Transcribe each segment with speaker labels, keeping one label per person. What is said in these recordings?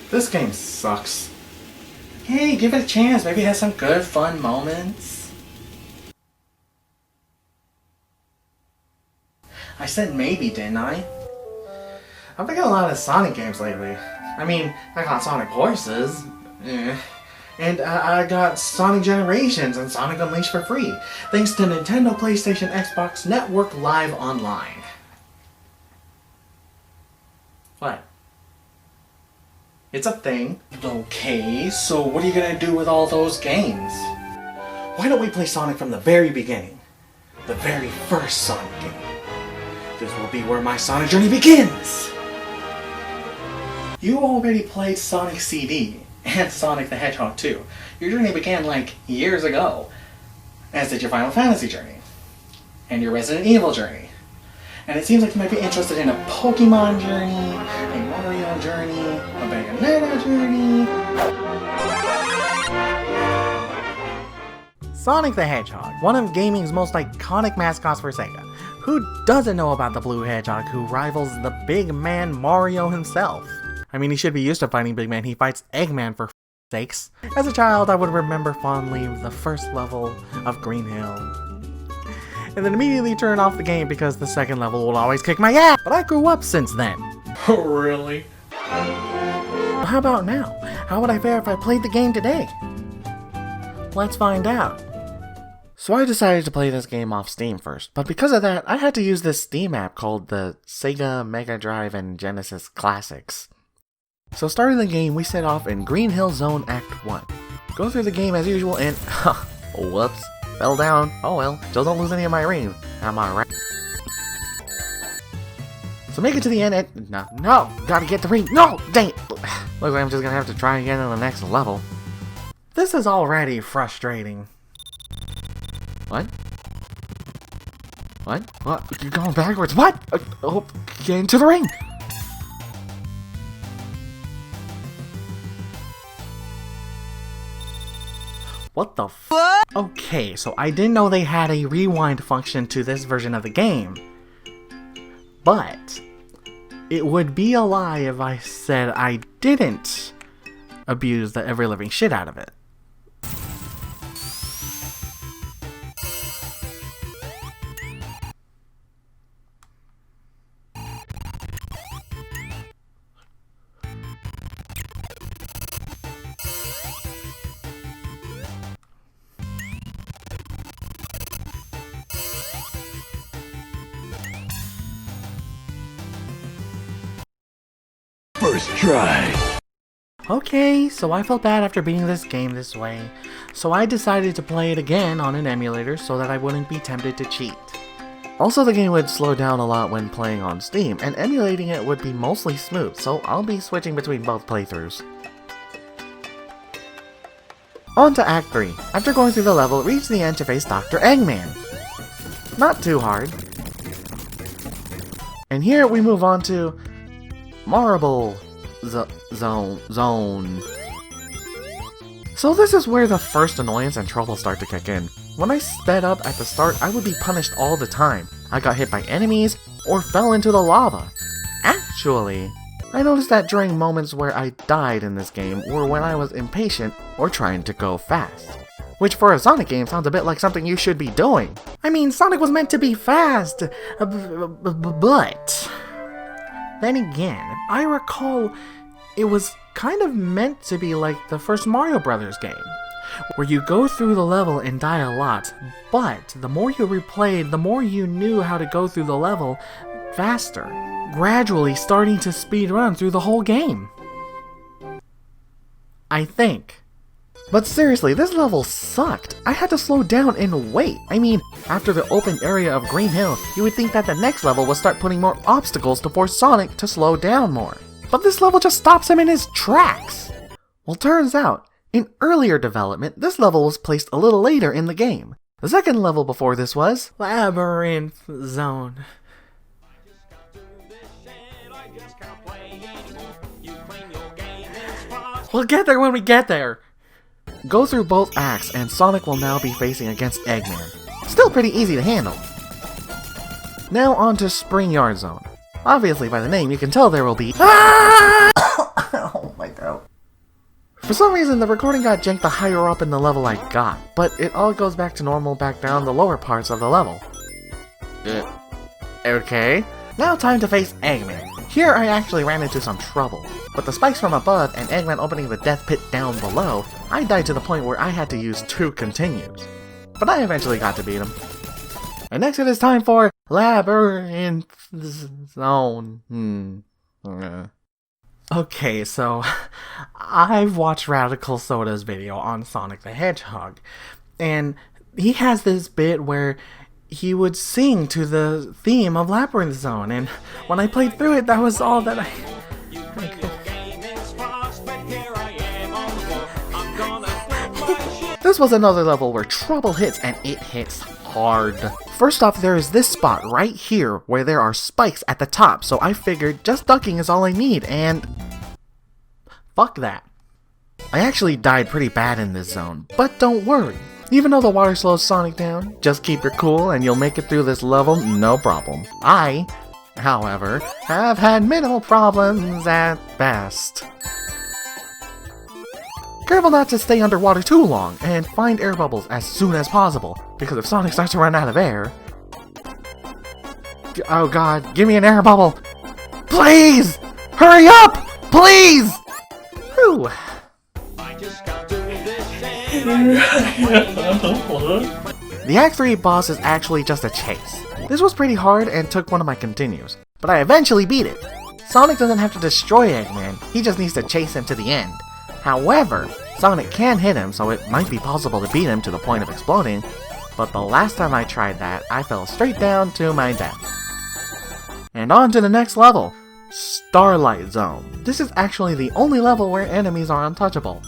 Speaker 1: This game sucks. Hey, give it a chance. Maybe it has some good, fun moments. I said maybe, didn't I? I've been getting a lot of Sonic games lately. I mean, I got Sonic Horses. And I got Sonic Generations and Sonic Unleashed for free, thanks to Nintendo, PlayStation, Xbox Network Live Online. What? It's a thing. Okay, so what are you gonna do with all those games? Why don't we play Sonic from the very beginning? The very first Sonic game. This will be where my Sonic journey begins! You already played Sonic CD and Sonic the Hedgehog 2. Your journey began like years ago, as did your Final Fantasy journey, and your Resident Evil journey. And it seems like you might be interested in a Pokemon journey, a Mario journey, a Bayonetta journey. Sonic the Hedgehog, one of gaming's most iconic mascots for Sega. Who doesn't know about the Blue Hedgehog who rivals the big man Mario himself? I mean, he should be used to fighting big man. He fights Eggman for sakes. As a child, I would remember fondly the first level of Green Hill, and then immediately turn off the game because the second level will always kick my ass. But I grew up since then. Oh, really? How about now? How would I fare if I played the game today? Let's find out. So I decided to play this game off Steam first, but because of that, I had to use this Steam app called the Sega Mega Drive and Genesis Classics. So starting the game, we set off in Green Hill Zone Act 1. Go through the game as usual and... whoops. Fell down. Oh well. Just don't lose any of my rings. Am I right? So make it to the end and... No! Gotta get the ring! No! Dang it! Looks like I'm just gonna have to try again on the next level. This is already frustrating. What? What? What? You're going backwards. What? Oh, get into the ring! What the f- Okay, so I didn't know they had a rewind function to this version of the game. But it would be a lie if I said I didn't abuse the ever-living shit out of it.
Speaker 2: First try.
Speaker 1: Okay, so I felt bad after beating this game this way, so I decided to play it again on an emulator so that I wouldn't be tempted to cheat. Also, the game would slow down a lot when playing on Steam, and emulating it would be mostly smooth, so I'll be switching between both playthroughs. On to Act 3. After going through the level, reach the end to face Dr. Eggman. Not too hard. And here we move on to Marble Zone. So this is where the first annoyance and trouble start to kick in. When I sped up at the start, I would be punished all the time. I got hit by enemies or fell into the lava. Actually, I noticed that during moments where I died in this game were when I was impatient or trying to go fast. Which for a Sonic game sounds a bit like something you should be doing. I mean, Sonic was meant to be fast, but... Then again, I recall it was kind of meant to be like the first Mario Brothers game, where you go through the level and die a lot, but the more you replayed, the more you knew how to go through the level faster, gradually starting to speedrun through the whole game. I think. But seriously, this level sucked. I had to slow down and wait. I mean, after the open area of Green Hill, you would think that the next level would start putting more obstacles to force Sonic to slow down more. But this level just stops him in his tracks. Well, turns out, in earlier development, this level was placed a little later in the game. The second level before this was Labyrinth Zone. We'll get there when we get there. Go through both acts and Sonic will now be facing against Eggman. Still pretty easy to handle. Now on to Spring Yard Zone. Obviously by the name you can tell there will be Oh my throat. For some reason, the recording got janked the higher up in the level I got, but it all goes back to normal back down the lower parts of the level. Okay. Now time to face Eggman. Here I actually ran into some trouble. With the spikes from above and Eggman opening the death pit down below, I died to the point where I had to use 2 continues. But I eventually got to beat him. And next it is time for Labyrinth Zone. Okay, so I've watched Radical Soda's video on Sonic the Hedgehog, and he has this bit where he would sing to the theme of Labyrinth Zone, and when I played through it, that was all that I could. This was another level where trouble hits, and it hits hard. First off, there is this spot right here where there are spikes at the top, so I figured just ducking is all I need, and fuck that. I actually died pretty bad in this zone, but don't worry. Even though the water slows Sonic down, just keep your cool and you'll make it through this level no problem. I, however, have had minimal problems at best. Careful not to stay underwater too long, and find air bubbles as soon as possible, because if Sonic starts to run out of air... Oh god, give me an air bubble! Please! Hurry up! Please! Whew. The Act 3 boss is actually just a chase. This was pretty hard and took one of my continues, but I eventually beat it. Sonic doesn't have to destroy Eggman, he just needs to chase him to the end. However, Sonic can hit him, so it might be possible to beat him to the point of exploding, but the last time I tried that, I fell straight down to my death. And on to the next level, Starlight Zone. This is actually the only level where enemies are untouchable.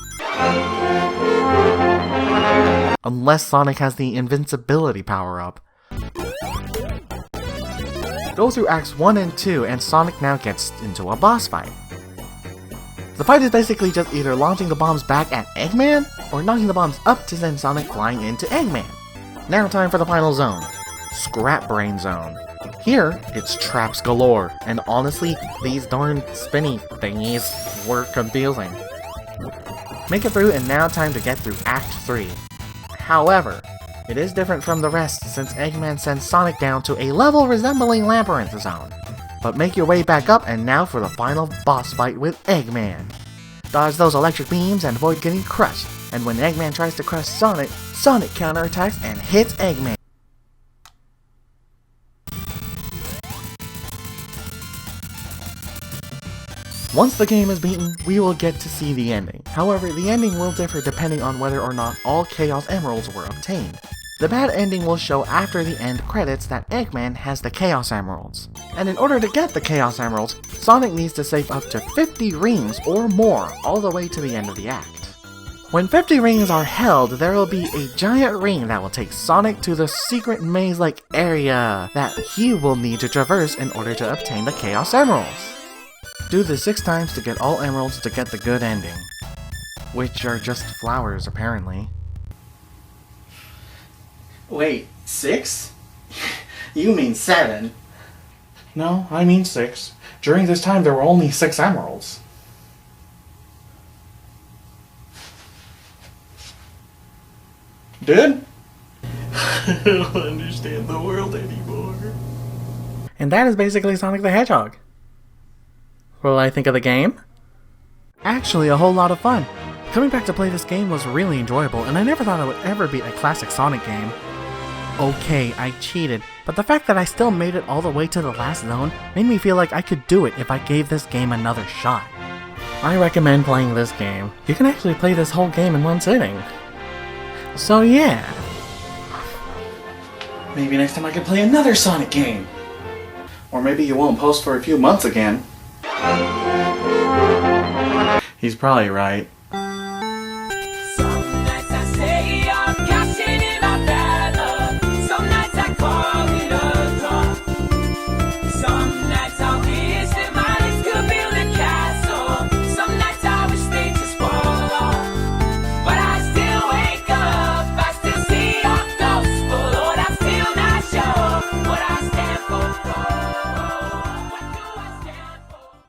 Speaker 1: Unless Sonic has the invincibility power-up. Go through Acts 1 and 2, and Sonic now gets into a boss fight. The fight is basically just either launching the bombs back at Eggman, or knocking the bombs up to send Sonic flying into Eggman. Now time for the final zone, Scrap Brain Zone. Here, it's traps galore, and honestly, these darn spinny thingies were confusing. Make it through, and now time to get through Act 3. However, it is different from the rest since Eggman sends Sonic down to a level resembling Labyrinth Zone. But make your way back up, and now for the final boss fight with Eggman. Dodge those electric beams and avoid getting crushed, and when Eggman tries to crush Sonic, Sonic counterattacks and hits Eggman. Once the game is beaten, we will get to see the ending. However, the ending will differ depending on whether or not all Chaos Emeralds were obtained. The bad ending will show after the end credits that Eggman has the Chaos Emeralds. And in order to get the Chaos Emeralds, Sonic needs to save up to 50 rings or more all the way to the end of the act. When 50 rings are held, there will be a giant ring that will take Sonic to the secret maze-like area that he will need to traverse in order to obtain the Chaos Emeralds. Do this 6 times to get all emeralds to get the good ending. Which are just flowers, apparently. Wait, 6? You mean 7. No, I mean 6. During this time there were only 6 emeralds. Dude? I don't understand the world anymore. And that is basically Sonic the Hedgehog. What did I think of the game? Actually, a whole lot of fun. Coming back to play this game was really enjoyable, and I never thought I would ever beat a classic Sonic game. Okay, I cheated, but the fact that I still made it all the way to the last zone made me feel like I could do it if I gave this game another shot. I recommend playing this game. You can actually play this whole game in one sitting. So yeah. Maybe next time I can play another Sonic game. Or maybe you won't post for a few months again. He's probably right.